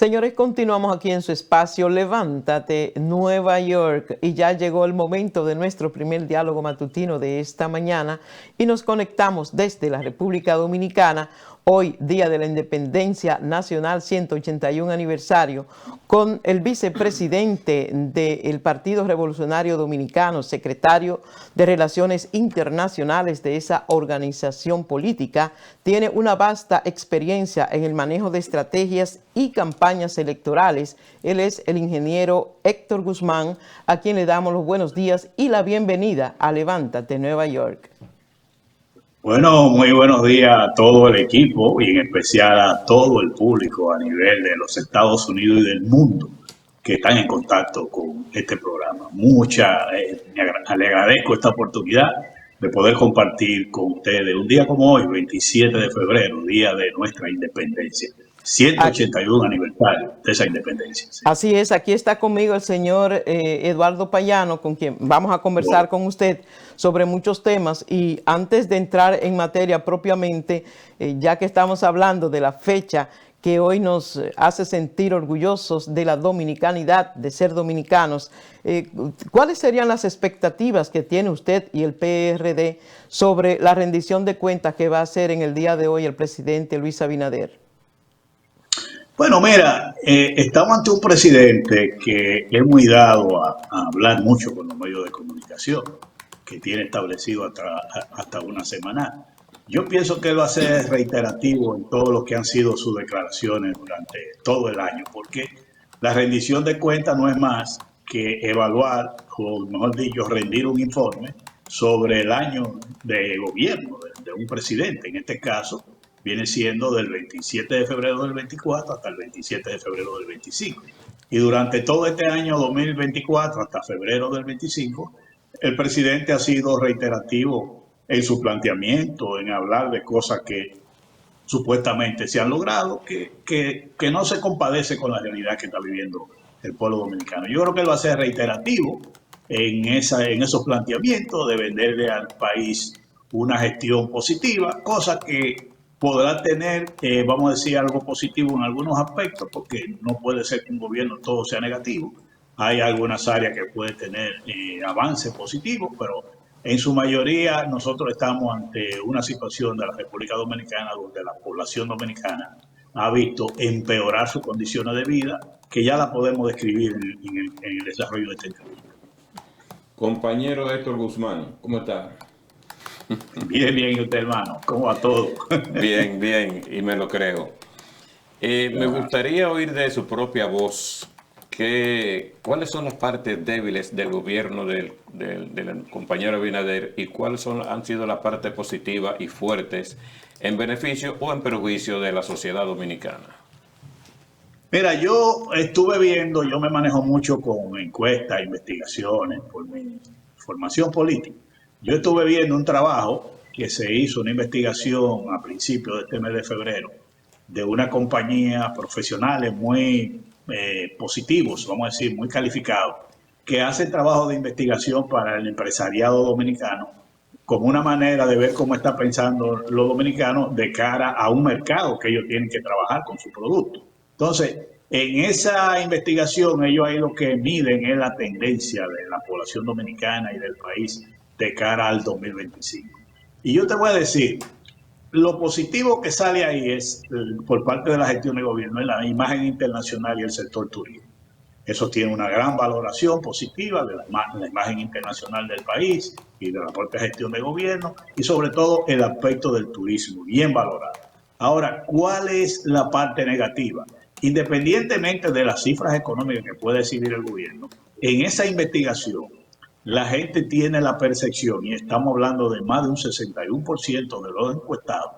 Señores, continuamos aquí en su espacio Levántate, Nueva York, y ya llegó el momento de nuestro primer diálogo matutino de esta mañana y nos conectamos desde la República Dominicana, hoy Día de la Independencia Nacional 181 aniversario, con el vicepresidente del Partido Revolucionario Dominicano, secretario de Relaciones Internacionales de esa organización política. Tiene una vasta experiencia en el manejo de estrategias y campañas electorales. Él es el ingeniero Héctor Guzmán, a quien le damos los buenos días y la bienvenida a Levántate, Nueva York. Bueno, muy buenos días a todo el equipo y en especial a todo el público a nivel de los Estados Unidos y del mundo que están en contacto con este programa. Le agradezco esta oportunidad de poder compartir con ustedes un día como hoy, 27 de febrero, día de nuestra independencia. 181 aniversario de esa independencia. Sí. Así es, aquí está conmigo el señor Eduardo Payano, con quien vamos a conversar con usted sobre muchos temas. Y antes de entrar en materia propiamente, ya que estamos hablando de la fecha que hoy nos hace sentir orgullosos de la dominicanidad, de ser dominicanos, ¿cuáles serían las expectativas que tiene usted y el PRD sobre la rendición de cuentas que va a hacer en el día de hoy el presidente Luis Abinader? Bueno, mira, estamos ante un presidente que es muy dado a hablar mucho con los medios de comunicación, que tiene establecido hasta una semana. Yo pienso que él va a ser reiterativo en todo lo que han sido sus declaraciones durante todo el año, porque la rendición de cuentas no es más que evaluar, o mejor dicho, rendir un informe sobre el año de gobierno de un presidente. En este caso, viene siendo del 27 de febrero del 24 hasta el 27 de febrero del 25. Y durante todo este año 2024 hasta febrero del 25, el presidente ha sido reiterativo en su planteamiento, en hablar de cosas que supuestamente se han logrado, que no se compadece con la realidad que está viviendo el pueblo dominicano. Yo creo que él va a ser reiterativo en esos planteamientos de venderle al país una gestión positiva, cosa que podrá tener, vamos a decir, algo positivo en algunos aspectos, porque no puede ser que un gobierno todo sea negativo. Hay algunas áreas que puede tener avances positivos, pero en su mayoría nosotros estamos ante una situación de la República Dominicana donde la población dominicana ha visto empeorar sus condiciones de vida, que ya la podemos describir en el desarrollo de esta entrevista. Compañero Héctor Guzmán, ¿cómo está? Bien, bien, ¿y usted, hermano? ¿Cómo va todo? Bien, bien, y me lo creo. Me gustaría oír de su propia voz cuáles son las partes débiles del gobierno del compañero Abinader y cuáles han sido las partes positivas y fuertes en beneficio o en perjuicio de la sociedad dominicana. Mira, yo estuve viendo, yo me manejo mucho con encuestas, investigaciones, por mi formación política. Yo estuve viendo un trabajo que se hizo, una investigación a principios de este mes de febrero, de una compañía profesionales muy positivos, vamos a decir, muy calificados, que hace trabajo de investigación para el empresariado dominicano, como una manera de ver cómo está pensando los dominicanos de cara a un mercado que ellos tienen que trabajar con su producto. Entonces, en esa investigación, ellos ahí lo que miden es la tendencia de la población dominicana y del país de cara al 2025. Y yo te voy a decir, lo positivo que sale ahí es, por parte de la gestión de gobierno, es la imagen internacional y el sector turismo. Eso tiene una gran valoración positiva de la imagen internacional del país y de la propia gestión de gobierno y sobre todo el aspecto del turismo, bien valorado. Ahora, ¿cuál es la parte negativa? Independientemente de las cifras económicas que puede exhibir el gobierno, en esa investigación la gente tiene la percepción, y estamos hablando de más de un 61% de los encuestados,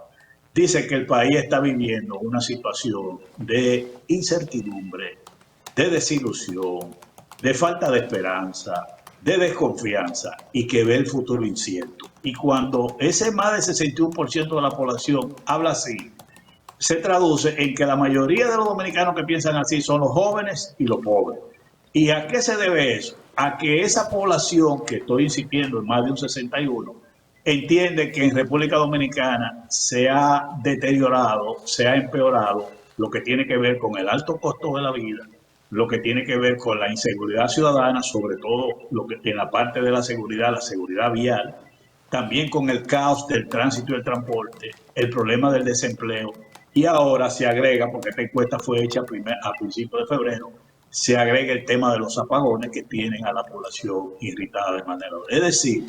dice que el país está viviendo una situación de incertidumbre, de desilusión, de falta de esperanza, de desconfianza y que ve el futuro incierto. Y cuando ese más del 61% de la población habla así, se traduce en que la mayoría de los dominicanos que piensan así son los jóvenes y los pobres. ¿Y a qué se debe eso? A que esa población, que estoy insistiendo en más de un 61, entiende que en República Dominicana se ha deteriorado, se ha empeorado lo que tiene que ver con el alto costo de la vida, lo que tiene que ver con la inseguridad ciudadana, sobre todo lo que en la parte de la seguridad vial, también con el caos del tránsito y el transporte, el problema del desempleo, y ahora se agrega, porque esta encuesta fue hecha a principios de febrero, se agrega el tema de los apagones que tienen a la población irritada de manera. Es decir,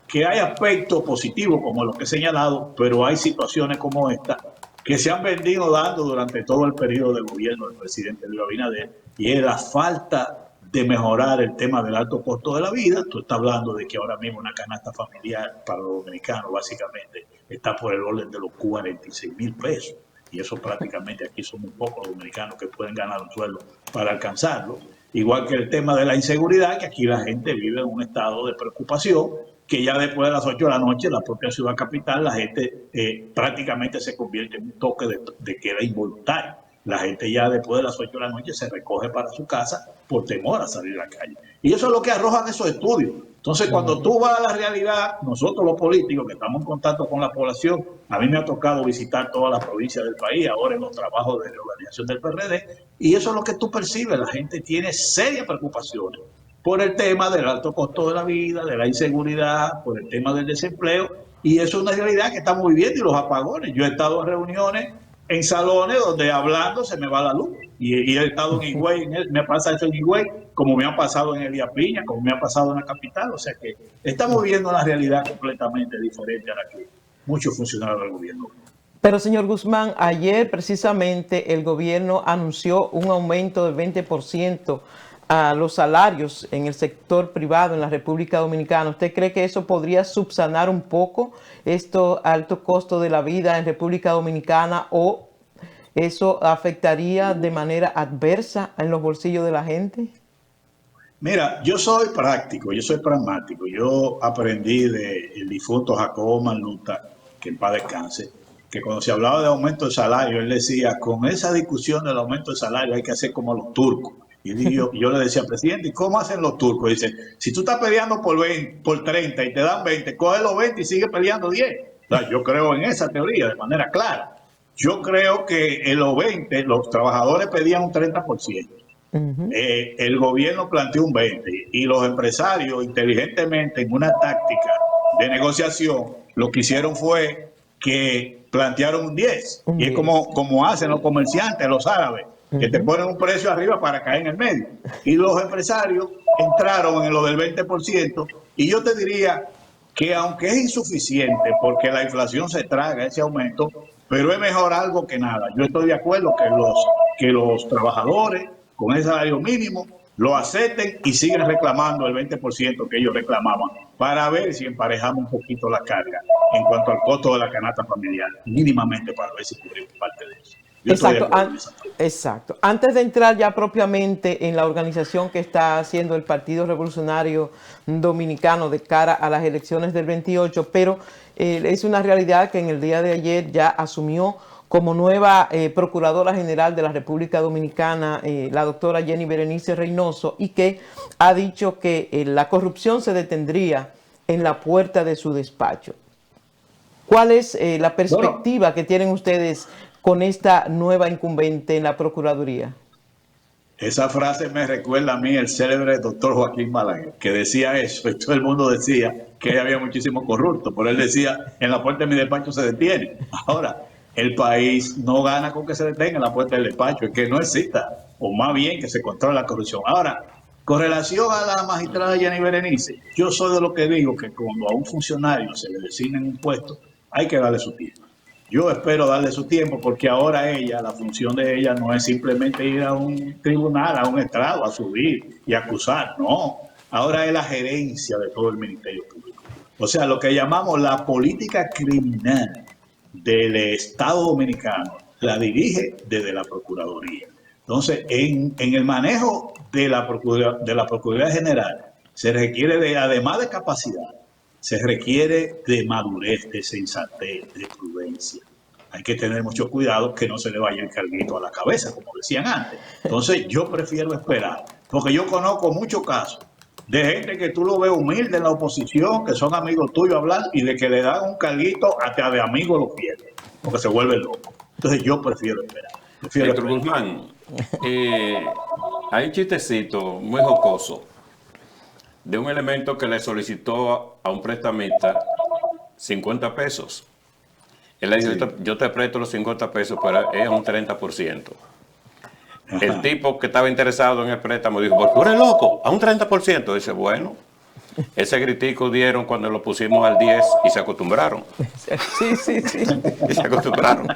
que hay aspectos positivos como los que he señalado, pero hay situaciones como esta que se han venido dando durante todo el periodo de gobierno del presidente Luis Abinader, y es la falta de mejorar el tema del alto costo de la vida. Tú estás hablando de que ahora mismo una canasta familiar para los dominicanos básicamente está por el orden de los 46,000 pesos. Y eso prácticamente aquí son muy pocos los dominicanos que pueden ganar un sueldo para alcanzarlo. Igual que el tema de la inseguridad, que aquí la gente vive en un estado de preocupación, que ya después de las 8 de la noche, la propia ciudad capital, la gente prácticamente se convierte en un toque de queda involuntario. La gente ya después de las 8 de la noche se recoge para su casa por temor a salir a la calle. Y eso es lo que arrojan esos estudios. Entonces, cuando tú vas a la realidad, nosotros los políticos que estamos en contacto con la población, a mí me ha tocado visitar todas las provincias del país, ahora en los trabajos de reorganización del PRD, y eso es lo que tú percibes. La gente tiene serias preocupaciones por el tema del alto costo de la vida, de la inseguridad, por el tema del desempleo, y eso es una realidad que estamos viviendo, y los apagones. Yo he estado en reuniones, en salones donde hablando se me va la luz, y he estado en Higüey, me pasa eso en Higüey, como me ha pasado en Elías Piña, como me ha pasado en la capital. O sea que estamos viviendo una realidad completamente diferente a la que muchos funcionarios del gobierno. Pero, señor Guzmán, ayer precisamente el gobierno anunció un aumento del 20% a los salarios en el sector privado en la República Dominicana. ¿Usted cree que eso podría subsanar un poco esto alto costo de la vida en República Dominicana, o eso afectaría de manera adversa en los bolsillos de la gente? Mira, yo soy práctico, yo soy pragmático. Yo aprendí del difunto Jacobo Magluta, que en paz descanse, que cuando se hablaba de aumento de salario, él decía, con esa discusión del aumento de salario hay que hacer como los turcos. Y yo le decía, presidente, ¿y cómo hacen los turcos? Dice, si tú estás peleando por 30 y te dan 20, coge los 20 y sigue peleando 10. O sea, yo creo en esa teoría de manera clara. Yo creo que en los 20 los trabajadores pedían un 30%. El gobierno planteó un 20% y los empresarios inteligentemente en una táctica de negociación lo que hicieron fue que plantearon un 10%. Y es como hacen los comerciantes, los árabes, que te ponen un precio arriba para caer en el medio. Y los empresarios entraron en lo del 20%, y yo te diría que aunque es insuficiente porque la inflación se traga ese aumento, pero es mejor algo que nada. Yo estoy de acuerdo que los trabajadores con ese salario mínimo lo acepten y siguen reclamando el 20% que ellos reclamaban, para ver si emparejamos un poquito la carga en cuanto al costo de la canasta familiar, mínimamente, para ver si cubrimos parte de eso. Exacto. Antes de entrar ya propiamente en la organización que está haciendo el Partido Revolucionario Dominicano de cara a las elecciones del 28, pero es una realidad que en el día de ayer ya asumió como nueva Procuradora General de la República Dominicana la doctora Jenny Berenice Reynoso, y que ha dicho que la corrupción se detendría en la puerta de su despacho. ¿Cuál es la perspectiva que tienen ustedes con esta nueva incumbente en la Procuraduría? Esa frase me recuerda a mí el célebre doctor Joaquín Balaguer, que decía eso, y todo el mundo decía que había muchísimos corruptos, pero él decía, en la puerta de mi despacho se detiene. Ahora, el país no gana con que se detenga en la puerta del despacho, es que no exista, o más bien que se controle la corrupción. Ahora, con relación a la magistrada Jenny Berenice, yo soy de lo que digo que cuando a un funcionario se le designa en un puesto, hay que darle su tiempo. Yo espero darle su tiempo, porque ahora la función de ella no es simplemente ir a un tribunal, a un estrado, a subir y acusar, no. Ahora es la gerencia de todo el Ministerio Público. O sea, lo que llamamos la política criminal del Estado Dominicano la dirige desde la Procuraduría. Entonces, en el manejo de la Procuraduría General se requiere además de capacidad, se requiere de madurez, de sensatez, de prudencia. Hay que tener mucho cuidado que no se le vaya el carguito a la cabeza, como decían antes. Entonces, yo prefiero esperar, porque yo conozco muchos casos de gente que tú lo ves humilde en la oposición, que son amigos tuyos hablando, y de que le dan un carguito hasta de amigos lo pierden, porque se vuelven locos. Entonces, yo prefiero esperar. Héctor Guzmán, hay un chistecito muy jocoso de un elemento que le solicitó a un prestamista 50 pesos. Él le dijo, yo te presto los 50 pesos, pero es un 30%. El tipo que estaba interesado en el préstamo dijo, pues tú eres loco, a un 30%. Dice, bueno, ese gritico dieron cuando lo pusimos al 10 y se acostumbraron. Sí. Y se acostumbraron.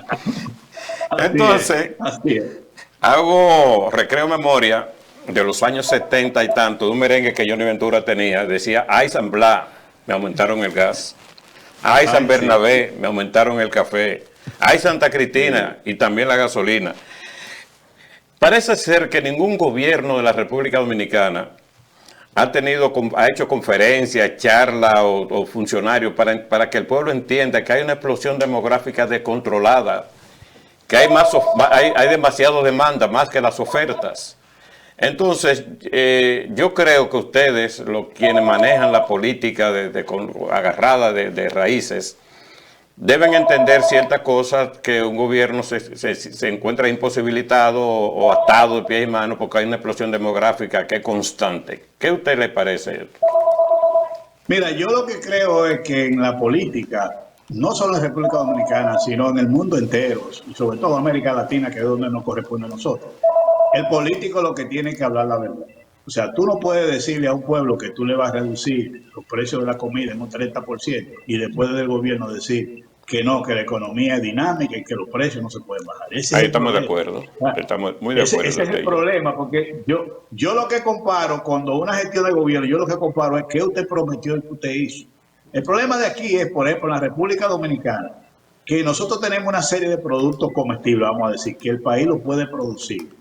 Entonces, así es. hago recreo memoria de los años 70 y tanto, de un merengue que Johnny Ventura tenía, decía, ay San Blas, me aumentaron el gas. Ay San Bernabé, me aumentaron el café. Ay Santa Cristina, y también la gasolina. Parece ser que ningún gobierno de la República Dominicana ha hecho conferencias, charlas o funcionarios para que el pueblo entienda que hay una explosión demográfica descontrolada, que hay demasiada demanda, más que las ofertas. Entonces, yo creo que ustedes, quienes manejan la política agarrada de raíces, deben entender ciertas cosas que un gobierno se encuentra imposibilitado o atado de pies y manos porque hay una explosión demográfica que es constante. ¿Qué a usted le parece? Mira, yo lo que creo es que en la política, no solo en la República Dominicana, sino en el mundo entero, y sobre todo América Latina, que es donde nos corresponde a nosotros, el político lo que tiene que hablar la verdad. O sea, tú no puedes decirle a un pueblo que tú le vas a reducir los precios de la comida en un 30% y después del gobierno decir que no, que la economía es dinámica y que los precios no se pueden bajar. Ahí estamos de acuerdo. Estamos muy de acuerdo. Ese es el problema, porque yo lo que comparo cuando una gestión de gobierno, yo lo que comparo es qué usted prometió y qué usted hizo. El problema de aquí es, por ejemplo, en la República Dominicana, que nosotros tenemos una serie de productos comestibles, vamos a decir, que el país lo puede producir,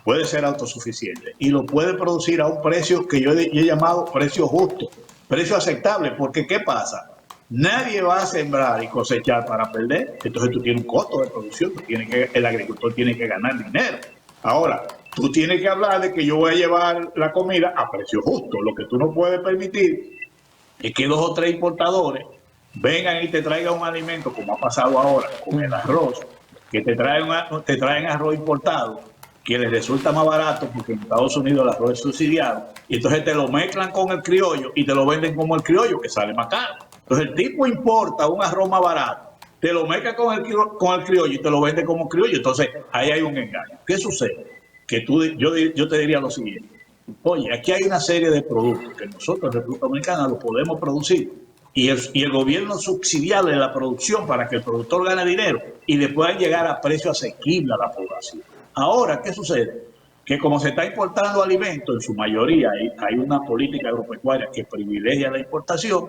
puede ser autosuficiente y lo puede producir a un precio que yo he llamado precio justo, precio aceptable, porque ¿qué pasa? Nadie va a sembrar y cosechar para perder, entonces tú tienes un costo de producción, el agricultor tiene que ganar dinero. Ahora, tú tienes que hablar de que yo voy a llevar la comida a precio justo. Lo que tú no puedes permitir es que 2 o 3 importadores vengan y te traigan un alimento, como ha pasado ahora con el arroz, que te traen arroz importado, que les resulta más barato porque en Estados Unidos el arroz es subsidiado, y entonces te lo mezclan con el criollo y te lo venden como el criollo, que sale más caro. Entonces el tipo importa un arroz más barato, te lo mezcla con el criollo y te lo vende como criollo. Entonces ahí hay un engaño. ¿Qué sucede? Que yo te diría lo siguiente. Oye, aquí hay una serie de productos que nosotros en República Dominicana lo podemos producir y el gobierno subsidiarle la producción para que el productor gane dinero y le puedan llegar a precio asequible a la población. Ahora, ¿qué sucede? Que como se está importando alimentos, en su mayoría hay una política agropecuaria que privilegia la importación,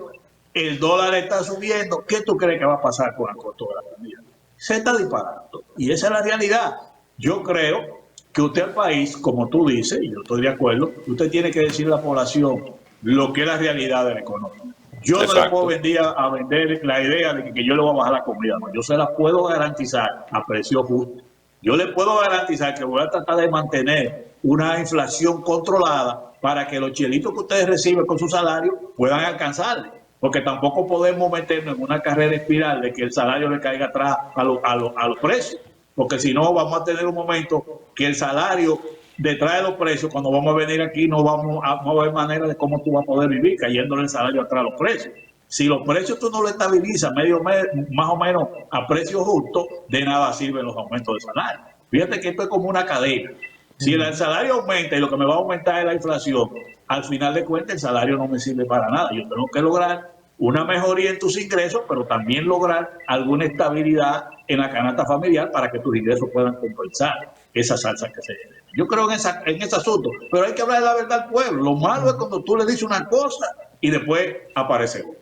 el dólar está subiendo. ¿Qué tú crees que va a pasar con el costo de la comida? Se está disparando. Y esa es la realidad. Yo creo que usted al país, como tú dices, y yo estoy de acuerdo, usted tiene que decirle a la población lo que es la realidad de la economía. Yo no le puedo vender la idea de que yo le voy a bajar la comida. No, yo se la puedo garantizar a precio justo. Yo le puedo garantizar que voy a tratar de mantener una inflación controlada para que los chelitos que ustedes reciben con su salario puedan alcanzarle. Porque tampoco podemos meternos en una carrera espiral de que el salario le caiga atrás a los precios. Porque si no, vamos a tener un momento que el salario detrás de los precios, cuando vamos a venir aquí, no vamos a ver manera de cómo tú vas a poder vivir cayéndole el salario atrás a los precios. Si los precios tú no lo estabilizas más o menos a precio justo, de nada sirven los aumentos de salario. Fíjate que esto es como una cadena. Si el salario aumenta y lo que me va a aumentar es la inflación, al final de cuentas el salario no me sirve para nada. Yo tengo que lograr una mejoría en tus ingresos, pero también lograr alguna estabilidad en la canasta familiar para que tus ingresos puedan compensar esa salsa que se genera. Yo creo en ese asunto, pero hay que hablar de la verdad al pueblo. Lo malo es cuando tú le dices una cosa y después aparece otra.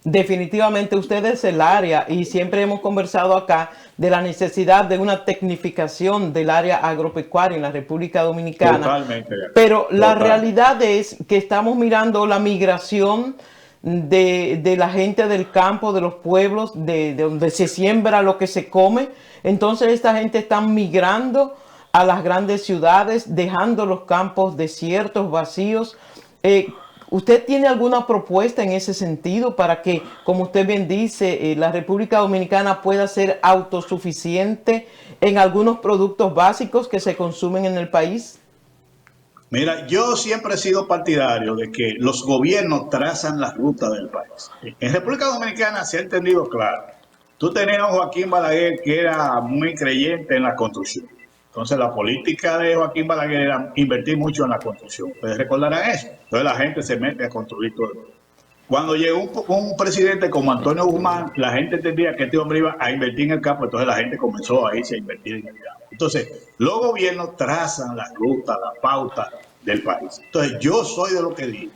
Definitivamente usted es el área y siempre hemos conversado acá de la necesidad de una tecnificación del área agropecuaria en la República Dominicana. Totalmente. Pero la realidad es que estamos mirando la migración de la gente del campo, de los pueblos, de donde se siembra lo que se come. Entonces esta gente está migrando a las grandes ciudades, dejando los campos desiertos, vacíos. ¿Usted tiene alguna propuesta en ese sentido para que, como usted bien dice, la República Dominicana pueda ser autosuficiente en algunos productos básicos que se consumen en el país? Mira, yo siempre he sido partidario de que los gobiernos trazan la ruta del país. En República Dominicana se ha entendido claro. Tú tenías a Joaquín Balaguer que era muy creyente en la construcción. Entonces la política de Joaquín Balaguer era invertir mucho en la construcción. Ustedes recordarán eso. Entonces la gente se mete a construir todo. Cuando llegó un presidente como Antonio Guzmán, la gente entendía que este hombre iba a invertir en el campo, entonces la gente comenzó a irse a invertir en el campo. Entonces, los gobiernos trazan la ruta, la pauta del país. Entonces, yo soy de lo que digo,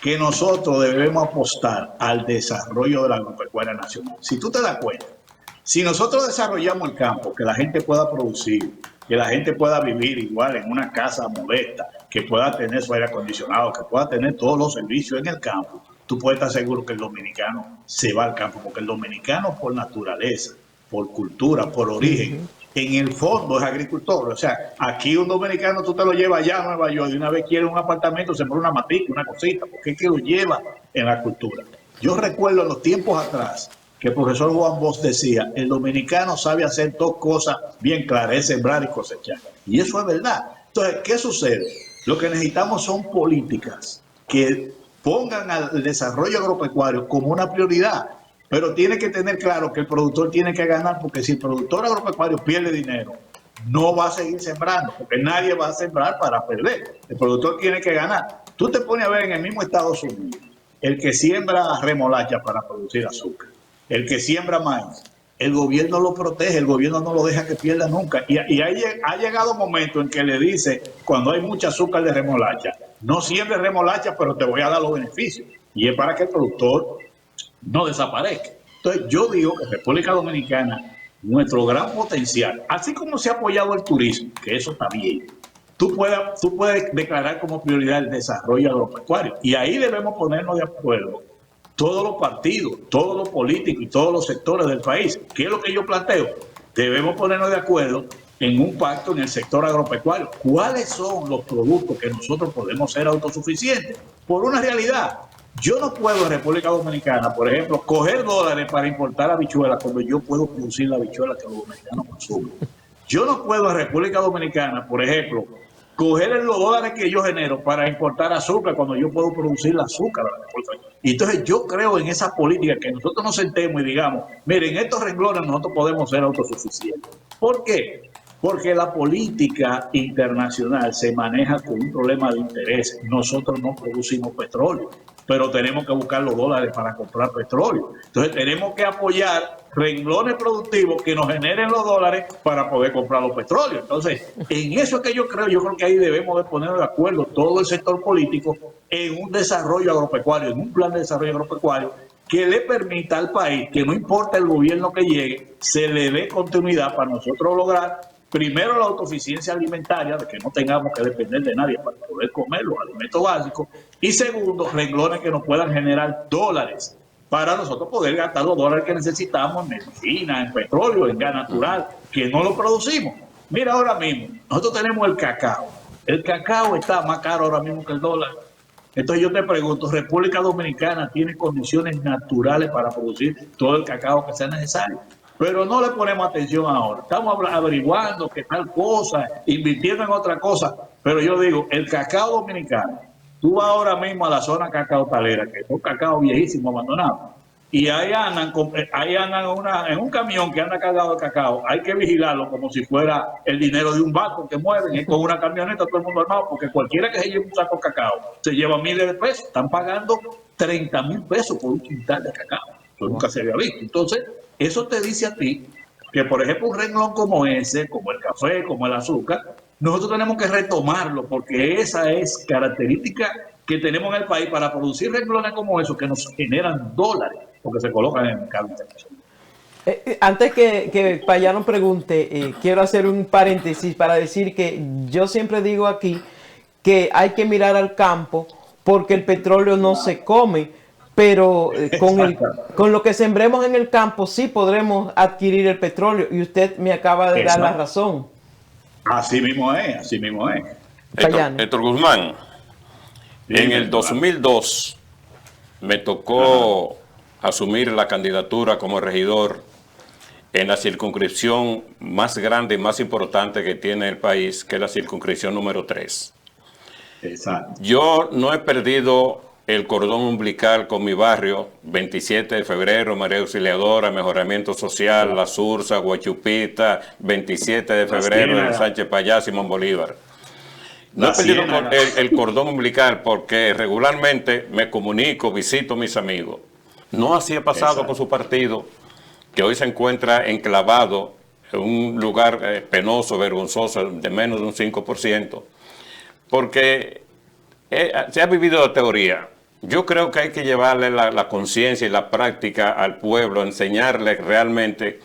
que nosotros debemos apostar al desarrollo de la agropecuaria nacional. Si tú te das cuenta, si nosotros desarrollamos el campo, que la gente pueda producir, que la gente pueda vivir igual en una casa modesta, que pueda tener su aire acondicionado, que pueda tener todos los servicios en el campo, tú puedes estar seguro que el dominicano se va al campo, porque el dominicano por naturaleza, por cultura, por origen, en el fondo es agricultor. O sea, aquí un dominicano tú te lo llevas allá a Nueva York y una vez quiere un apartamento, se pone una matica, una cosita, porque es que lo lleva en la cultura. Yo recuerdo en los tiempos atrás que el profesor Juan Bosch decía, el dominicano sabe hacer dos cosas bien claras, es sembrar y cosechar. Y eso es verdad. Entonces, ¿qué sucede? Lo que necesitamos son políticas que pongan al desarrollo agropecuario como una prioridad, pero tiene que tener claro que el productor tiene que ganar, porque si el productor agropecuario pierde dinero, no va a seguir sembrando, porque nadie va a sembrar para perder. El productor tiene que ganar. Tú te pones a ver en el mismo Estados Unidos, el que siembra remolacha para producir azúcar, el que siembra maíz, el gobierno lo protege, el gobierno no lo deja que pierda nunca. Y ha llegado un momento en que le dice, cuando hay mucha azúcar de remolacha, no siembres remolacha, pero te voy a dar los beneficios. Y es para que el productor no desaparezca. Entonces yo digo que República Dominicana, nuestro gran potencial, así como se ha apoyado el turismo, que eso está bien, tú puedes declarar como prioridad el desarrollo agropecuario. Y ahí debemos ponernos de acuerdo todos los partidos, todos los políticos y todos los sectores del país. ¿Qué es lo que yo planteo? Debemos ponernos de acuerdo en un pacto en el sector agropecuario. ¿Cuáles son los productos que nosotros podemos ser autosuficientes? Por una realidad, yo no puedo en República Dominicana, por ejemplo, coger dólares para importar habichuelas cuando yo puedo producir la habichuela que los dominicanos consumen. Yo no puedo en República Dominicana, por ejemplo, coger los dólares que yo genero para importar azúcar cuando yo puedo producir el azúcar. Y entonces yo creo en esa política, que nosotros nos sentemos y digamos, miren, en estos renglones nosotros podemos ser autosuficientes. ¿Por qué? Porque la política internacional se maneja con un problema de interés. Nosotros no producimos petróleo, pero tenemos que buscar los dólares para comprar petróleo. Entonces tenemos que apoyar renglones productivos que nos generen los dólares para poder comprar los petróleos. Entonces, en eso es que yo creo que ahí debemos de poner de acuerdo todo el sector político en un desarrollo agropecuario, en un plan de desarrollo agropecuario que le permita al país, que no importa el gobierno que llegue, se le dé continuidad para nosotros lograr primero la autosuficiencia alimentaria, de que no tengamos que depender de nadie para poder comer los alimentos básicos, y segundo, renglones que nos puedan generar dólares para nosotros poder gastar los dólares que necesitamos en medicina, en petróleo, en gas natural, que no lo producimos. Mira, ahora mismo, nosotros tenemos el cacao. El cacao está más caro ahora mismo que el dólar. Entonces yo te pregunto, ¿República Dominicana tiene condiciones naturales para producir todo el cacao que sea necesario? Pero no le ponemos atención ahora. Estamos averiguando que tal cosa, invirtiendo en otra cosa. Pero yo digo, el cacao dominicano, tú vas ahora mismo a la zona cacao-talera, que es un cacao viejísimo, abandonado, y ahí andan en un camión que anda cargado de cacao. Hay que vigilarlo como si fuera el dinero de un banco que mueven, y con una camioneta todo el mundo armado, porque cualquiera que se lleve un saco de cacao se lleva miles de pesos. Están pagando 30,000 pesos por un quintal de cacao. Eso nunca se había visto. Entonces, eso te dice a ti que, por ejemplo, un renglón como ese, como el café, como el azúcar, nosotros tenemos que retomarlo, porque esa es característica que tenemos en el país para producir renglones como esos que nos generan dólares, porque se colocan en el mercado internacional. Antes que Payano pregunte, quiero hacer un paréntesis para decir que yo siempre digo aquí que hay que mirar al campo, porque el petróleo no se come, pero con lo que sembremos en el campo sí podremos adquirir el petróleo, y usted me acaba de dar la razón. Así mismo es, así mismo es. Héctor Guzmán, En el 2002 me tocó asumir la candidatura como regidor en la circunscripción más grande y más importante que tiene el país, que es la circunscripción número 3. Exacto. Yo no he perdido el cordón umbilical con mi barrio, 27 de febrero, María Auxiliadora, Mejoramiento Social, La Sursa, Guachupita, 27 de febrero, el Sánchez Payá, Simón Bolívar. No he perdido el cordón umbilical porque regularmente me comunico, visito a mis amigos. No así ha pasado con su partido, que hoy se encuentra enclavado en un lugar penoso, vergonzoso, de menos de un 5%, porque se ha vivido la teoría. Yo creo que hay que llevarle la conciencia y la práctica al pueblo, enseñarle realmente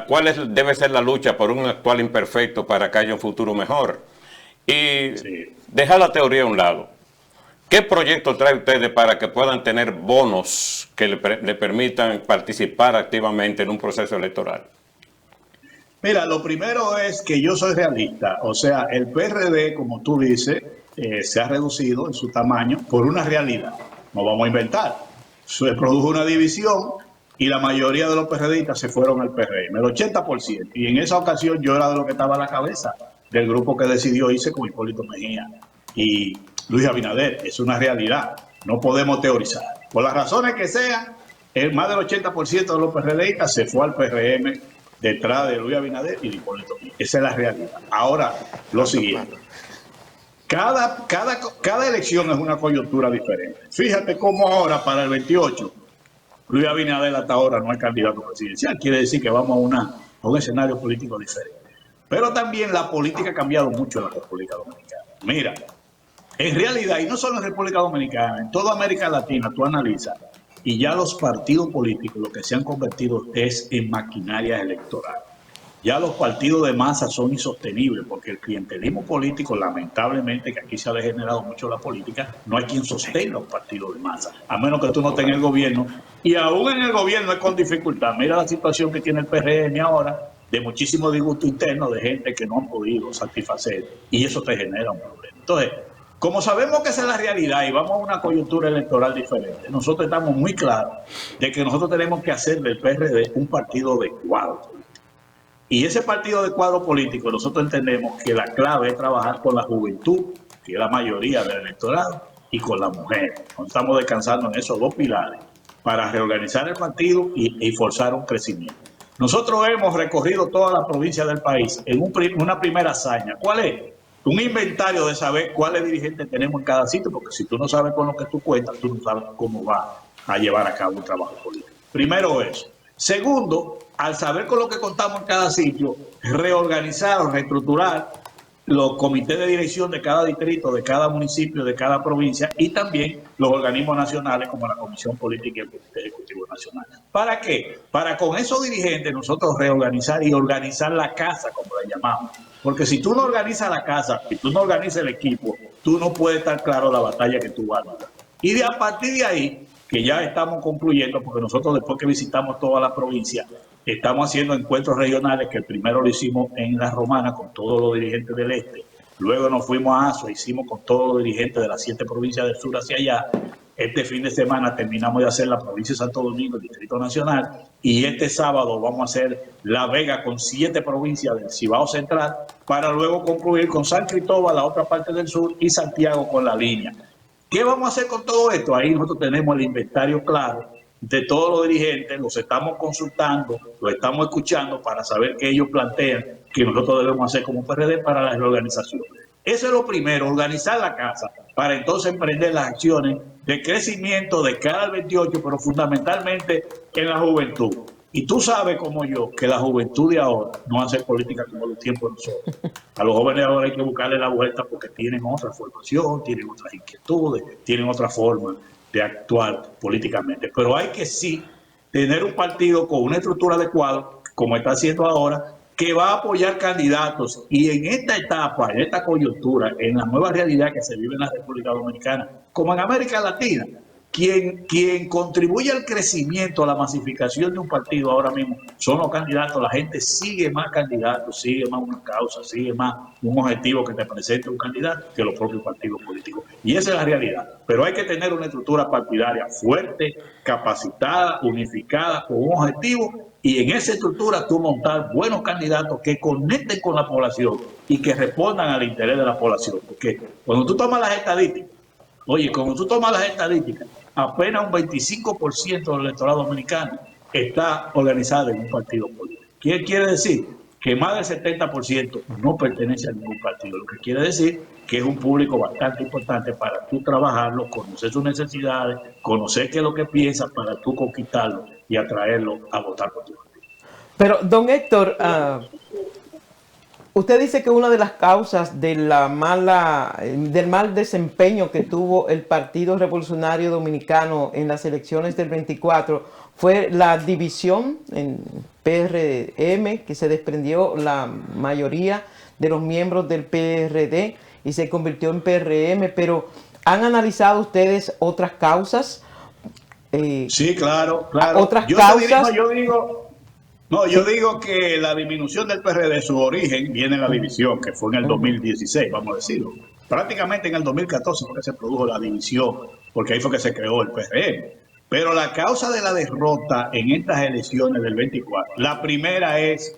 cuál debe ser la lucha por un actual imperfecto para que haya un futuro mejor. Y dejar la teoría a un lado. ¿Qué proyecto trae ustedes para que puedan tener bonos que le permitan participar activamente en un proceso electoral? Mira, lo primero es que yo soy realista. O sea, el PRD, como tú dices, se ha reducido en su tamaño por una realidad. No vamos a inventar. Se produjo una división y la mayoría de los PRDistas se fueron al PRM, el 80%. Y en esa ocasión yo era de lo que estaba a la cabeza del grupo que decidió irse con Hipólito Mejía y Luis Abinader. Es una realidad, no podemos teorizar. Por las razones que sean, más del 80% de los PRDistas se fue al PRM detrás de Luis Abinader y de Hipólito Mejía. Esa es la realidad. Ahora, lo siguiente. Cada elección es una coyuntura diferente. Fíjate cómo ahora, para el 28, Luis Abinader hasta ahora no es candidato presidencial. Quiere decir que vamos a un escenario político diferente. Pero también la política ha cambiado mucho en la República Dominicana. Mira, en realidad, y no solo en República Dominicana, en toda América Latina, tú analizas, y ya los partidos políticos lo que se han convertido es en maquinaria electoral. Ya los partidos de masa son insostenibles porque el clientelismo político, lamentablemente, que aquí se ha degenerado mucho la política, no hay quien sostenga un partido de masa, a menos que tú no tengas el gobierno. Y aún en el gobierno es con dificultad. Mira la situación que tiene el PRM ahora, de muchísimo disgusto interno, de gente que no han podido satisfacer, y eso te genera un problema. Entonces, como sabemos que esa es la realidad y vamos a una coyuntura electoral diferente, nosotros estamos muy claros de que nosotros tenemos que hacer del PRD un partido de cuadro. Y ese partido de cuadro político, nosotros entendemos que la clave es trabajar con la juventud, que es la mayoría del electorado, y con la mujer. Nos estamos descansando en esos dos pilares para reorganizar el partido y forzar un crecimiento. Nosotros hemos recorrido toda la provincia del país en una primera hazaña. ¿Cuál es? Un inventario de saber cuáles dirigentes tenemos en cada sitio, porque si tú no sabes con lo que tú cuentas, tú no sabes cómo va a llevar a cabo un trabajo político. Primero eso. Segundo, al saber con lo que contamos en cada sitio, reorganizar o reestructurar los comités de dirección de cada distrito, de cada municipio, de cada provincia y también los organismos nacionales como la Comisión Política y el Comité Ejecutivo Nacional. ¿Para qué? Para con esos dirigentes nosotros reorganizar y organizar la casa, como la llamamos. Porque si tú no organizas la casa, si tú no organizas el equipo, tú no puedes estar claro la batalla que tú vas a dar. Y a partir de ahí, que ya estamos concluyendo, porque nosotros después que visitamos toda la provincia, estamos haciendo encuentros regionales, que el primero lo hicimos en La Romana con todos los dirigentes del este. Luego nos fuimos a Azua, hicimos con todos los dirigentes de las 7 provincias del sur hacia allá. Este fin de semana terminamos de hacer la provincia de Santo Domingo, el Distrito Nacional, y este sábado vamos a hacer La Vega con 7 provincias del Cibao Central, para luego concluir con San Cristóbal, la otra parte del sur, y Santiago con la línea. ¿Qué vamos a hacer con todo esto? Ahí nosotros tenemos el inventario claro de todos los dirigentes, los estamos consultando, los estamos escuchando para saber qué ellos plantean que nosotros debemos hacer como PRD para la reorganización. Eso es lo primero, organizar la casa, para entonces emprender las acciones de crecimiento de cara al 28, pero fundamentalmente en la juventud. Y tú sabes como yo que la juventud de ahora no hace política como los tiempos de nosotros. A los jóvenes ahora hay que buscarle la vuelta porque tienen otra formación, tienen otras inquietudes, tienen otra forma de actuar políticamente. Pero hay que sí tener un partido con una estructura adecuada, como está haciendo ahora, que va a apoyar candidatos. Y en esta etapa, en esta coyuntura, en la nueva realidad que se vive en la República Dominicana, como en América Latina, Quien contribuye al crecimiento, a la masificación de un partido ahora mismo son los candidatos. La gente sigue más candidatos, sigue más una causa, sigue más un objetivo que te presente un candidato que los propios partidos políticos. Y esa es la realidad. Pero hay que tener una estructura partidaria fuerte, capacitada, unificada, con un objetivo. Y en esa estructura tú montar buenos candidatos que conecten con la población y que respondan al interés de la población. Porque cuando tú tomas las estadísticas, oye, cuando tú tomas las estadísticas, apenas un 25% del electorado dominicano está organizado en un partido político. ¿Qué quiere decir? Que más del 70% no pertenece a ningún partido. Lo que quiere decir que es un público bastante importante para tú trabajarlo, conocer sus necesidades, conocer qué es lo que piensa para tú conquistarlo y atraerlo a votar por tu partido. Pero, don Héctor, usted dice que una de las causas de del mal desempeño que tuvo el Partido Revolucionario Dominicano en las elecciones del 24 fue la división en PRM, que se desprendió la mayoría de los miembros del PRD y se convirtió en PRM, pero ¿han analizado ustedes otras causas? Sí, claro, claro. ¿Otras causas? Yo digo que la disminución del PRD, su origen viene en la división, que fue en el 2016, vamos a decirlo. Prácticamente en el 2014 fue que se produjo la división, porque ahí fue que se creó el PRM. Pero la causa de la derrota en estas elecciones del 24, la primera es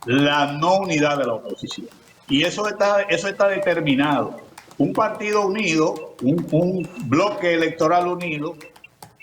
la no unidad de la oposición. Y eso está determinado. Un partido unido, un bloque electoral unido,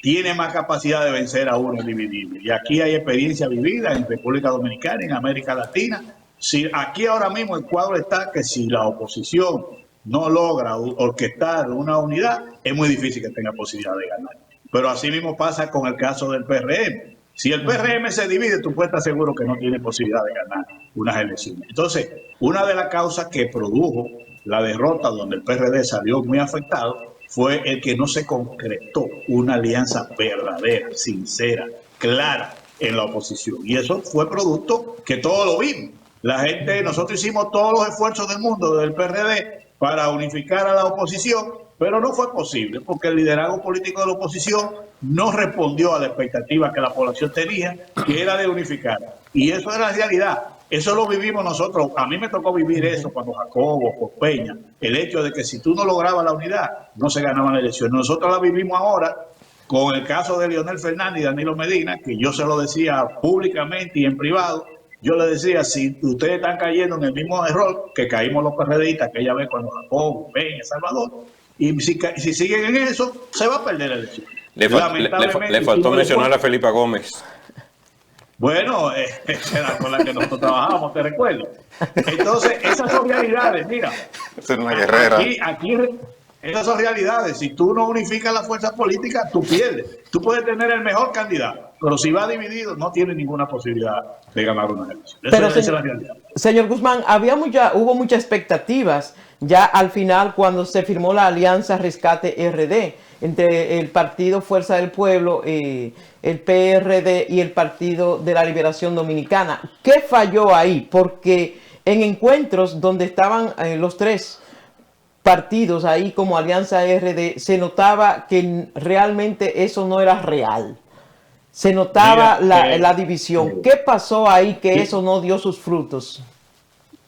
tiene más capacidad de vencer a uno dividido. Y aquí hay experiencia vivida en República Dominicana, en América Latina. Si aquí ahora mismo el cuadro está que si la oposición no logra orquestar una unidad, es muy difícil que tenga posibilidad de ganar. Pero así mismo pasa con el caso del PRM. Si el PRM se divide, tú puedes estar seguro que no tiene posibilidad de ganar unas elecciones. Entonces, una de las causas que produjo la derrota, donde el PRD salió muy afectado, fue el que no se concretó una alianza verdadera, sincera, clara en la oposición. Y eso fue producto que todos lo vimos. Nosotros hicimos todos los esfuerzos del mundo del PRD para unificar a la oposición, pero no fue posible porque el liderazgo político de la oposición no respondió a la expectativa que la población tenía, que era de unificar. Y eso es la realidad. Eso lo vivimos nosotros. A mí me tocó vivir eso cuando Jacobo, por Peña, el hecho de que si tú no lograbas la unidad, no se ganaban las elecciones. Nosotros la vivimos ahora con el caso de Leonel Fernández y Danilo Medina, que yo se lo decía públicamente y en privado. Yo le decía, si ustedes están cayendo en el mismo error que caímos los PRDistas aquella vez cuando Jacobo, Peña, Salvador, y si siguen en eso, se va a perder la elección. Le faltó mencionar a Felipa Gómez. Bueno, era con la que nosotros trabajábamos, te recuerdo. Entonces, esas son realidades, mira. Es una guerrera. Aquí, esas son realidades. Si tú no unificas la fuerza política, tú pierdes. Tú puedes tener el mejor candidato, pero si va dividido, no tiene ninguna posibilidad de ganar una elección. Esa es la realidad. Señor Guzmán, hubo muchas expectativas ya al final cuando se firmó la alianza Rescate RD entre el Partido Fuerza del Pueblo, el PRD y el Partido de la Liberación Dominicana. ¿Qué falló ahí? Porque en encuentros donde estaban los tres partidos ahí como Alianza RD, se notaba que realmente eso no era real. Se notaba la división. ¿Qué pasó ahí que eso no dio sus frutos?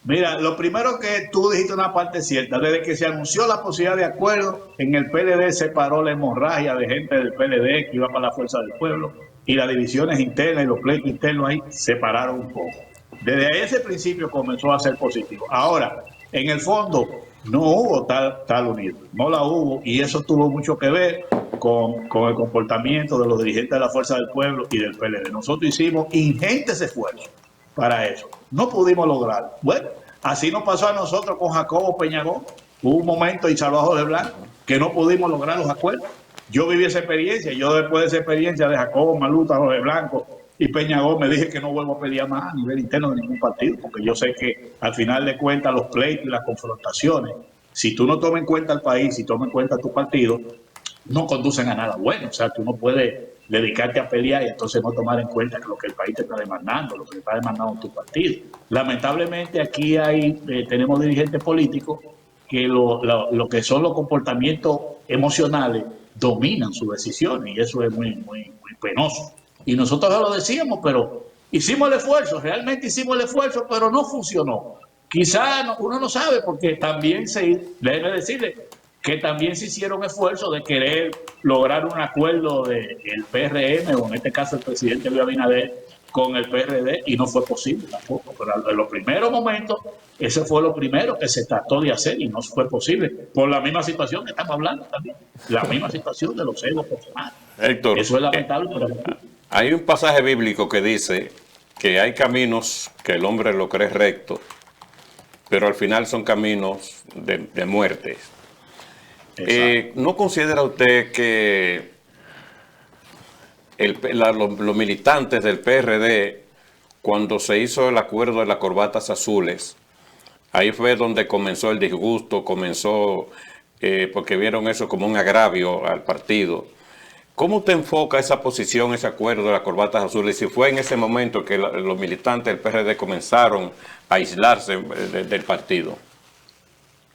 Mira, lo primero que tú dijiste una parte cierta. Desde que se anunció la posibilidad de acuerdo, en el PLD se paró la hemorragia de gente del PLD que iba para la Fuerza del Pueblo y las divisiones internas y los pleitos internos ahí se pararon un poco. Desde ese principio comenzó a ser positivo. Ahora, en el fondo, no hubo tal unido, no la hubo, y eso tuvo mucho que ver con el comportamiento de los dirigentes de la Fuerza del Pueblo y del PLD. Nosotros hicimos ingentes esfuerzos para eso. No pudimos lograrlo. Bueno, así nos pasó a nosotros con Jacobo Peñagón. Hubo un momento y Salvador de Blanco que no pudimos lograr los acuerdos. Yo viví esa experiencia. Yo después de esa experiencia de Jacobo, Maluta, de Blanco y Peñagón me dije que no vuelvo a pelear más a nivel interno de ningún partido, porque yo sé que al final de cuentas los pleitos y las confrontaciones, si tú no tomas en cuenta al país, si tomas en cuenta tu partido, no conducen a nada bueno. O sea, tú no puedes dedicarte a pelear y entonces no tomar en cuenta lo que el país te está demandando, lo que te está demandando tu partido. Lamentablemente aquí tenemos dirigentes políticos que lo que son los comportamientos emocionales dominan sus decisiones y eso es muy, muy, muy penoso. Y nosotros lo decíamos, pero hicimos el esfuerzo, realmente hicimos el esfuerzo, pero no funcionó. Quizá uno no sabe porque también déjeme decirle que también se hicieron esfuerzos de querer lograr un acuerdo del PRM, o en este caso el presidente Luis Abinader, con el PRD, y no fue posible tampoco. Pero en los primeros momentos, ese fue lo primero que se trató de hacer y no fue posible. Por la misma situación que estamos hablando también, la misma situación de los egos personales. Héctor, eso es lamentable. Hay un pasaje bíblico que dice que hay caminos que el hombre lo cree recto, pero al final son caminos de muerte. ¿No considera usted que los militantes del PRD, cuando se hizo el acuerdo de las corbatas azules, ahí fue donde comenzó el disgusto, porque vieron eso como un agravio al partido? ¿Cómo usted enfoca esa posición, ese acuerdo de las corbatas azules? Si fue en ese momento que los militantes del PRD comenzaron a aislarse del partido.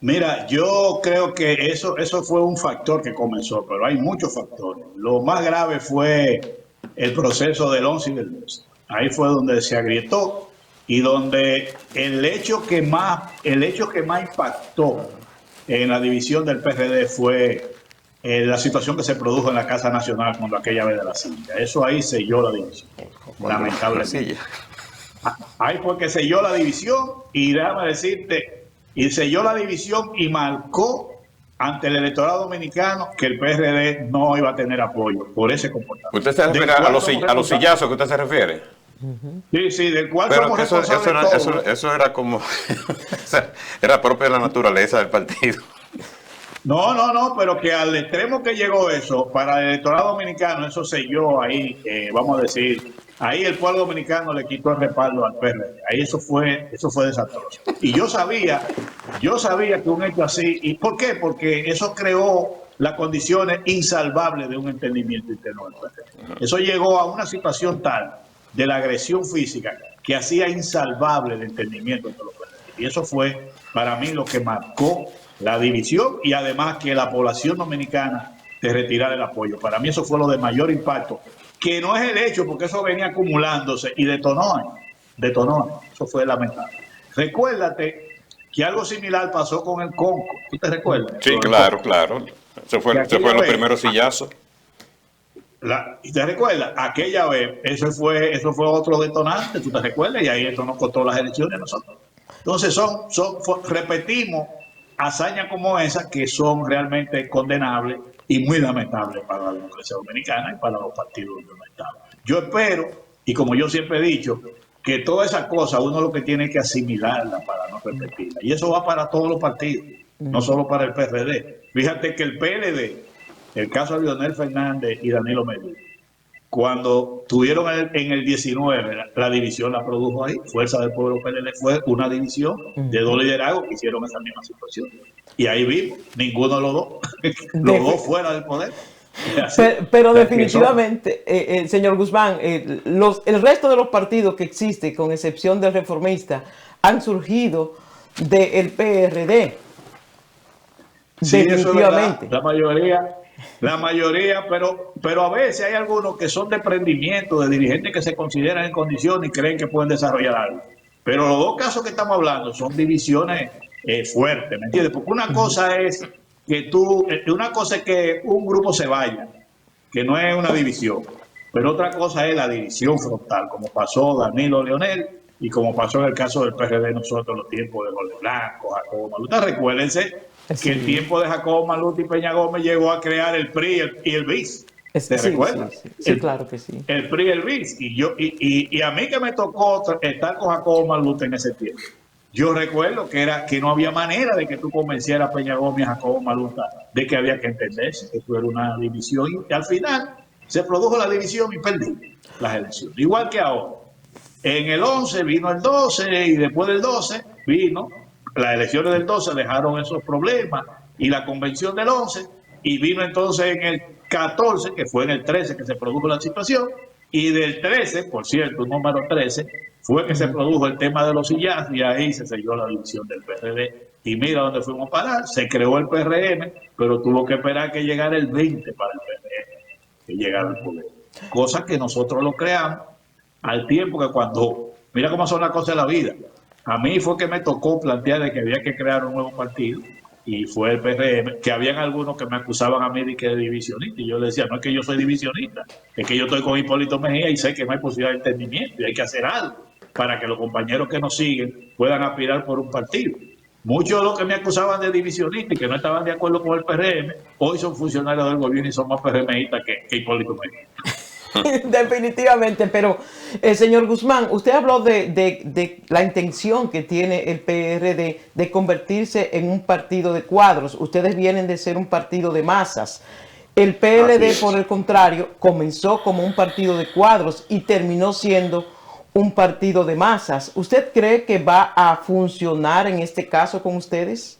Mira, yo creo que eso fue un factor que comenzó, pero hay muchos factores. Lo más grave fue el proceso del 11 y del 12. Ahí fue donde se agrietó y donde el hecho que más impactó en la división del PRD fue la situación que se produjo en la Casa Nacional cuando aquella vez de la silla. Eso ahí selló la división, lamentablemente. Ahí fue que selló la división y déjame decirte, y selló la división y marcó ante el electorado dominicano que el PRD no iba a tener apoyo por ese comportamiento. ¿Usted se refiere a los sillazos que usted se refiere? Sí, del cual pero somos responsables. Eso era como... era propio de la naturaleza del partido. No, pero que al extremo que llegó eso, para el electorado dominicano, eso selló ahí, vamos a decir, ahí el pueblo dominicano le quitó el respaldo al PRD. Ahí eso fue desastroso. Y yo sabía que un hecho así, ¿y por qué? Porque eso creó las condiciones insalvables de un entendimiento interno del PRD. Eso llegó a una situación tal de la agresión física que hacía insalvable el entendimiento entre los PRD. Y eso fue para mí lo que marcó la división y además que la población dominicana te retirara el apoyo. Para mí eso fue lo de mayor impacto, que no es el hecho, porque eso venía acumulándose y detonó. Eso fue lamentable. Recuérdate que algo similar pasó con el Conco. ¿Tú te recuerdas? Sí, claro. Se fueron los primeros sillazos. ¿Y te recuerdas? Aquella vez, eso fue otro detonante, ¿tú te recuerdas? Y ahí esto nos costó las elecciones a nosotros. Entonces repetimos hazañas como esas que son realmente condenables y muy lamentables para la democracia dominicana y para los partidos del Estado. Yo espero, y como yo siempre he dicho, que todas esas cosas uno lo que tiene que asimilarlas para no repetirlas. Y eso va para todos los partidos, no solo para el PRD. Fíjate que el PLD, el caso de Leonel Fernández y Danilo Medina, cuando tuvieron en el 19, la división la produjo ahí. Fuerza del Pueblo PLD fue una división de dos liderazgos que hicieron esa misma situación. Y ahí vimos, ninguno de los dos, los dos fuera del poder. Pero definitivamente, señor Guzmán, el resto de los partidos que existen, con excepción del Reformista, han surgido del PRD. Sí, definitivamente. Eso es la mayoría, pero a veces hay algunos que son de emprendimiento, de dirigentes que se consideran en condiciones y creen que pueden desarrollar algo. Pero los dos casos que estamos hablando son divisiones fuertes, ¿me entiendes? Porque una cosa es que un grupo se vaya, que no es una división, pero otra cosa es la división frontal, como pasó Danilo Leonel y como pasó en el caso del PRD nosotros en los tiempos de Jorge Blanco, Jacobo Malú. Recuérdense que el tiempo de Jacobo Malú y Peña Gómez llegó a crear el PRI y el BIS. ¿Te recuerdas? Sí, claro que sí. El PRI y el BIS. Y a mí que me tocó estar con Jacobo Malú en ese tiempo, yo recuerdo que no había manera de que tú convencieras a Peña Gómez y a Jacobo Maluta de que había que entenderse, que esto era una división. Y al final se produjo la división y perdí las elecciones. Igual que ahora. En el 11 vino el 12 y después del 12 vino, las elecciones del 12 dejaron esos problemas y la convención del 11 y vino entonces en el 14, que fue en el 13 que se produjo la situación, y del 13, por cierto, número 13, fue que se produjo el tema de los sillazos y ahí se selló la división del PRD Y mira dónde fuimos a parar. Se creó el PRM, pero tuvo que esperar que llegara el 20 para el PRM, que llegara al poder. Cosa que nosotros lo creamos al tiempo que cuando, mira cómo son las cosas de la vida. A mí fue que me tocó plantear de que había que crear un nuevo partido y fue el PRM, que habían algunos que me acusaban a mí de que era divisionista. Y yo le decía, no es que yo soy divisionista, es que yo estoy con Hipólito Mejía y sé que no hay posibilidad de entendimiento y hay que hacer algo para que los compañeros que nos siguen puedan aspirar por un partido. Muchos de los que me acusaban de divisionista y que no estaban de acuerdo con el PRM, hoy son funcionarios del gobierno y son más PRMistas que Hipólito Mejía. Definitivamente, pero señor Guzmán, usted habló de la intención que tiene el PRD de convertirse en un partido de cuadros. Ustedes vienen de ser un partido de masas. El PLD, por el contrario, comenzó como un partido de cuadros y terminó siendo un partido de masas. ¿Usted cree que va a funcionar en este caso con ustedes?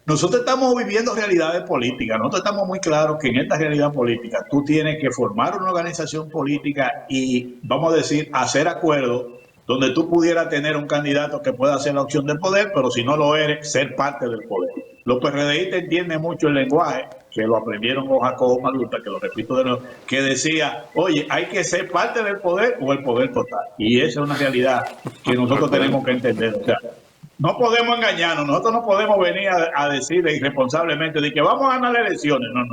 Nosotros estamos viviendo realidades políticas. Nosotros estamos muy claros que en esta realidad política tú tienes que formar una organización política y, vamos a decir, hacer acuerdos donde tú pudieras tener un candidato que pueda hacer la opción del poder, pero si no lo eres, ser parte del poder. Los PRDistas entienden mucho el lenguaje, que lo aprendieron con Jacobo Magluta, que lo repito de nuevo, que decía, oye, hay que ser parte del poder o el poder total. Y esa es una realidad que nosotros tenemos que entender. O sea, no podemos engañarnos, nosotros no podemos venir a decir irresponsablemente de que vamos a ganar las elecciones. No.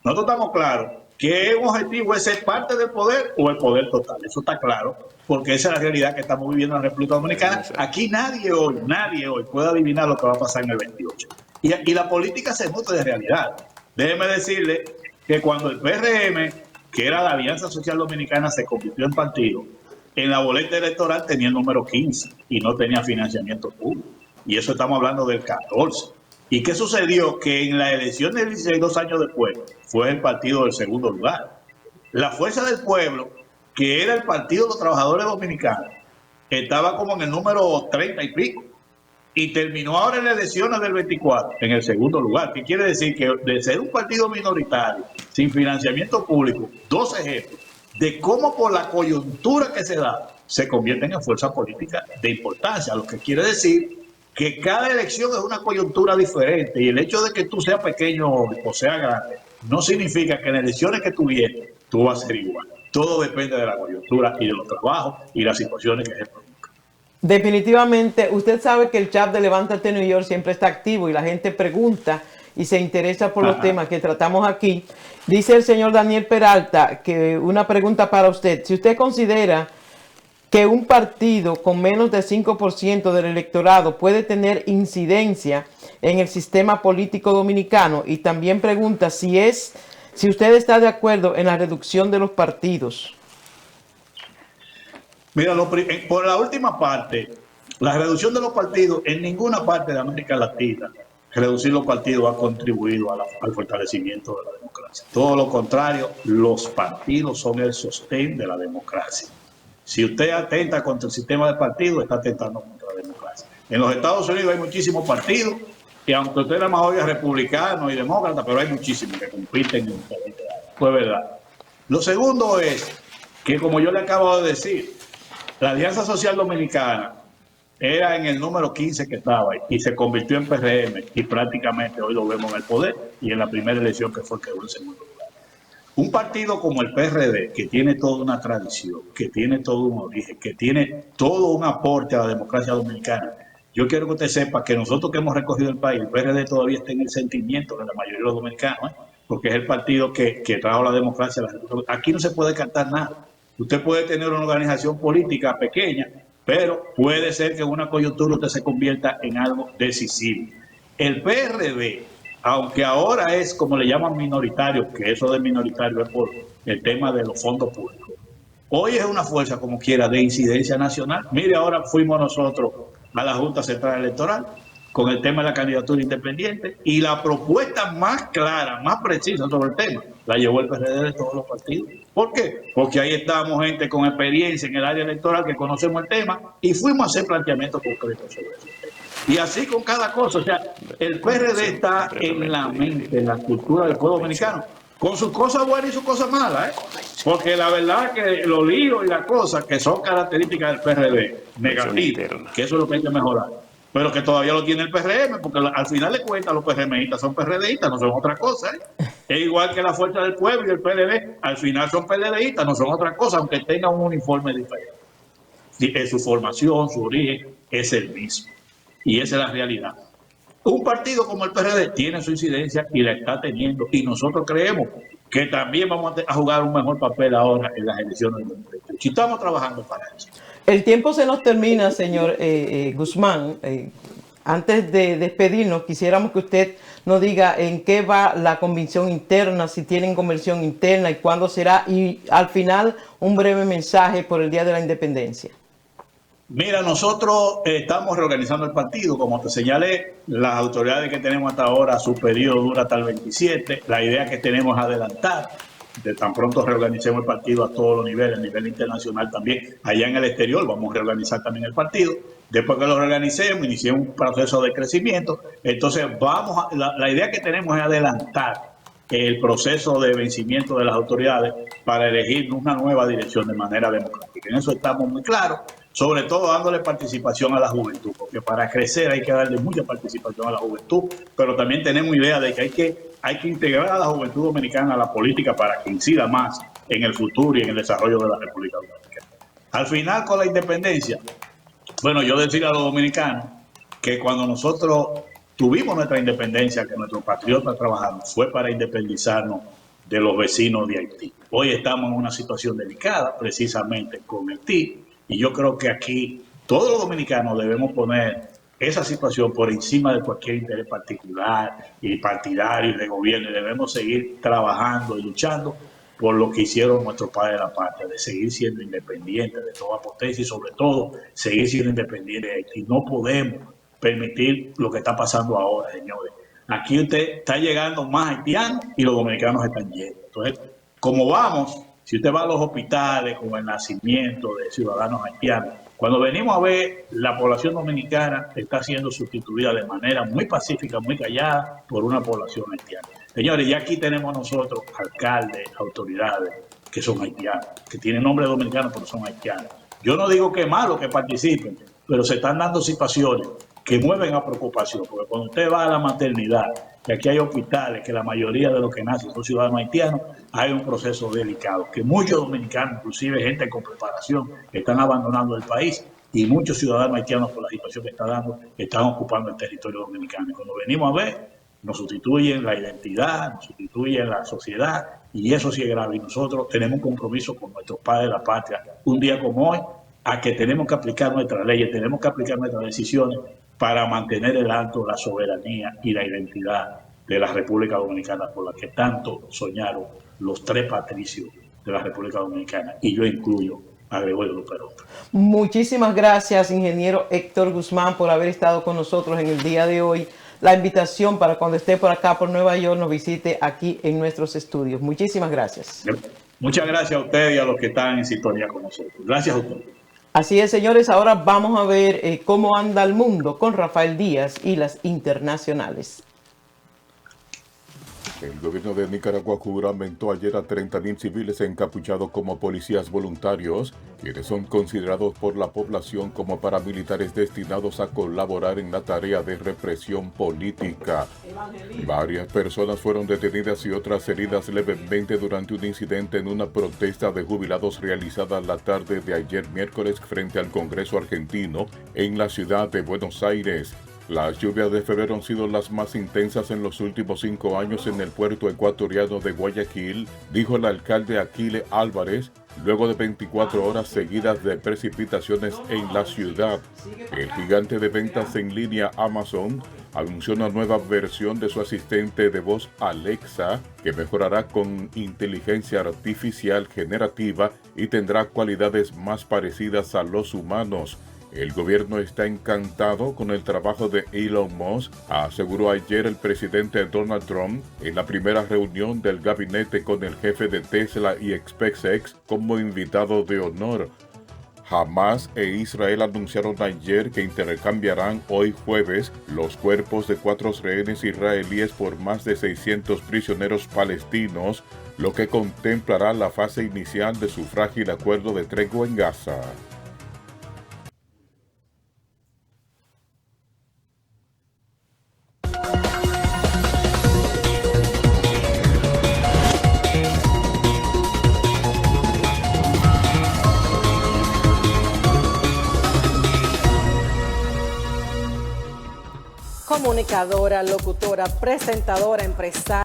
Nosotros estamos claros que un objetivo es ser parte del poder o el poder total. Eso está claro, porque esa es la realidad que estamos viviendo en la República Dominicana. Aquí nadie hoy puede adivinar lo que va a pasar en el 28. Y la política se nutre de realidad. Déjeme decirle que cuando el PRM, que era la Alianza Social Dominicana, se convirtió en partido, en la boleta electoral tenía el número 15 y no tenía financiamiento público. Y eso estamos hablando del 14. ¿Y qué sucedió? Que en la elección del 16, 2 años después, fue el partido del segundo lugar. La Fuerza del Pueblo, que era el Partido de los Trabajadores Dominicanos, estaba como en el número 30 y pico. Y terminó ahora en las elecciones del 24 en el segundo lugar. ¿Qué quiere decir? Que de ser un partido minoritario, sin financiamiento público, 2 ejemplos de cómo por la coyuntura que se da, se convierten en fuerzas políticas de importancia, lo que quiere decir que cada elección es una coyuntura diferente y el hecho de que tú seas pequeño o sea grande, no significa que en las elecciones que tú vienes, tú vas a ser igual. Todo depende de la coyuntura y de los trabajos y las situaciones que se produzcan. Definitivamente, usted sabe que el chat de Levántate New York siempre está activo y la gente pregunta y se interesa por los temas que tratamos aquí. Dice el señor Daniel Peralta que una pregunta para usted. Si usted considera que un partido con menos del 5% del electorado puede tener incidencia en el sistema político dominicano, y también pregunta si usted está de acuerdo en la reducción de los partidos. Mira, por la última parte, la reducción de los partidos en ninguna parte de América Latina, reducir los partidos ha contribuido al fortalecimiento de la democracia. Todo lo contrario, los partidos son el sostén de la democracia. Si usted atenta contra el sistema de partidos, está atentando contra la democracia. En los Estados Unidos hay muchísimos partidos, y aunque usted nada más oiga republicanos y demócratas, pero hay muchísimos que compiten en diferentes áreas. Pues verdad. Lo segundo es que, como yo le acabo de decir, la Alianza Social Dominicana era en el número 15 que estaba y se convirtió en PRM y prácticamente hoy lo vemos en el poder y en la primera elección que fue quedó en segundo lugar. Un partido como el PRD, que tiene toda una tradición, que tiene todo un origen, que tiene todo un aporte a la democracia dominicana. Yo quiero que usted sepa que nosotros que hemos recogido el país, el PRD todavía está en el sentimiento de la mayoría de los dominicanos, porque es el partido que trajo la democracia a la República. Aquí no se puede cantar nada. Usted puede tener una organización política pequeña, pero puede ser que en una coyuntura usted se convierta en algo decisivo. El PRD, aunque ahora es como le llaman minoritario, que eso de minoritario es por el tema de los fondos públicos, hoy es una fuerza como quiera de incidencia nacional. Mire, ahora fuimos nosotros a la Junta Central Electoral con el tema de la candidatura independiente y la propuesta más clara, más precisa sobre el tema, la llevó el PRD de todos los partidos. ¿Por qué? Porque ahí estábamos gente con experiencia en el área electoral que conocemos el tema y fuimos a hacer planteamientos concretos sobre ese tema. Y así con cada cosa. O sea, el PRD está en la mente, en la cultura del pueblo dominicano, con sus cosas buenas y sus cosas malas, porque la verdad que los líos y las cosas que son características del PRD, negativas, que eso es lo que hay que mejorar. pero que todavía lo tiene el PRM, porque al final de cuentas los PRMistas son PRDistas, no son otra cosa. Es igual que la Fuerza del Pueblo y el PLD, al final son PLDistas, no son otra cosa, aunque tengan un uniforme diferente. Su formación, su origen es el mismo. Y esa es la realidad. Un partido como el PRD tiene su incidencia y la está teniendo. Y nosotros creemos que también vamos a jugar un mejor papel ahora en las elecciones del 2028. Y estamos trabajando para eso. El tiempo se nos termina, señor Guzmán. Antes de despedirnos, quisiéramos que usted nos diga en qué va la convención interna, si tienen convención interna y cuándo será. Y al final, un breve mensaje por el Día de la Independencia. Mira, nosotros estamos reorganizando el partido. Como te señalé, las autoridades que tenemos hasta ahora, su periodo dura hasta el 27. La idea que tenemos es adelantar. De tan pronto reorganicemos el partido a todos los niveles, a nivel internacional también. Allá en el exterior vamos a reorganizar también el partido. Después que lo reorganicemos, iniciemos un proceso de crecimiento. Entonces, la idea que tenemos es adelantar el proceso de vencimiento de las autoridades para elegir una nueva dirección de manera democrática. En eso estamos muy claros. Sobre todo dándole participación a la juventud, porque para crecer hay que darle mucha participación a la juventud, pero también tenemos idea de que hay que integrar a la juventud dominicana a la política para que incida más en el futuro y en el desarrollo de la República Dominicana. Al final, con la independencia, bueno, yo decir a los dominicanos que cuando nosotros tuvimos nuestra independencia, que nuestros patriotas trabajaron, fue para independizarnos de los vecinos de Haití. Hoy estamos en una situación delicada, precisamente con Haití. Y yo creo que aquí todos los dominicanos debemos poner esa situación por encima de cualquier interés particular y partidario y de gobierno. Y debemos seguir trabajando y luchando por lo que hicieron nuestros padres de la patria, de seguir siendo independientes de toda potencia y sobre todo seguir siendo independientes de Haití. No podemos permitir lo que está pasando ahora, señores. Aquí usted está llegando más haitianos y los dominicanos están llenos. Entonces, como vamos... Si usted va a los hospitales con el nacimiento de ciudadanos haitianos, cuando venimos a ver, la población dominicana está siendo sustituida de manera muy pacífica, muy callada, por una población haitiana. Señores, ya aquí tenemos nosotros alcaldes, autoridades que son haitianos, que tienen nombre dominicano, pero son haitianos. Yo no digo que es malo que participen, pero se están dando situaciones que mueven a preocupación, porque cuando usted va a la maternidad, que aquí hay hospitales, que la mayoría de los que nacen son ciudadanos haitianos, hay un proceso delicado, que muchos dominicanos, inclusive gente con preparación, están abandonando el país y muchos ciudadanos haitianos por la situación que está dando, están ocupando el territorio dominicano. Y cuando venimos a ver, nos sustituyen la identidad, nos sustituyen la sociedad y eso sí es grave. Y nosotros tenemos un compromiso con nuestros padres de la patria, un día como hoy, a que tenemos que aplicar nuestras leyes, tenemos que aplicar nuestras decisiones para mantener el alto la soberanía y la identidad de la República Dominicana por la que tanto soñaron los tres patricios de la República Dominicana, y yo incluyo a Gregorio Luperón. Muchísimas gracias, ingeniero Héctor Guzmán, por haber estado con nosotros en el día de hoy. La invitación para cuando esté por acá, por Nueva York, nos visite aquí en nuestros estudios. Muchísimas gracias. Muchas gracias a ustedes y a los que están en sintonía con nosotros. Gracias a ustedes. Así es, señores, ahora vamos a ver cómo anda el mundo con Rafael Díaz y las internacionales. El gobierno de Nicaragua juramentó ayer a 30.000 civiles encapuchados como policías voluntarios, quienes son considerados por la población como paramilitares destinados a colaborar en la tarea de represión política. Varias personas fueron detenidas y otras heridas levemente durante un incidente en una protesta de jubilados realizada la tarde de ayer miércoles frente al Congreso argentino en la ciudad de Buenos Aires. Las lluvias de febrero han sido las más intensas en los últimos 5 años en el puerto ecuatoriano de Guayaquil, dijo el alcalde Aquile Álvarez, luego de 24 horas seguidas de precipitaciones en la ciudad. El gigante de ventas en línea Amazon anunció una nueva versión de su asistente de voz Alexa, que mejorará con inteligencia artificial generativa y tendrá cualidades más parecidas a los humanos. El gobierno está encantado con el trabajo de Elon Musk, aseguró ayer el presidente Donald Trump en la primera reunión del gabinete con el jefe de Tesla y SpaceX como invitado de honor. Hamas e Israel anunciaron ayer que intercambiarán hoy jueves los cuerpos de 4 rehenes israelíes por más de 600 prisioneros palestinos, lo que contemplará la fase inicial de su frágil acuerdo de tregua en Gaza. comunicadora, locutora, presentadora, empresaria.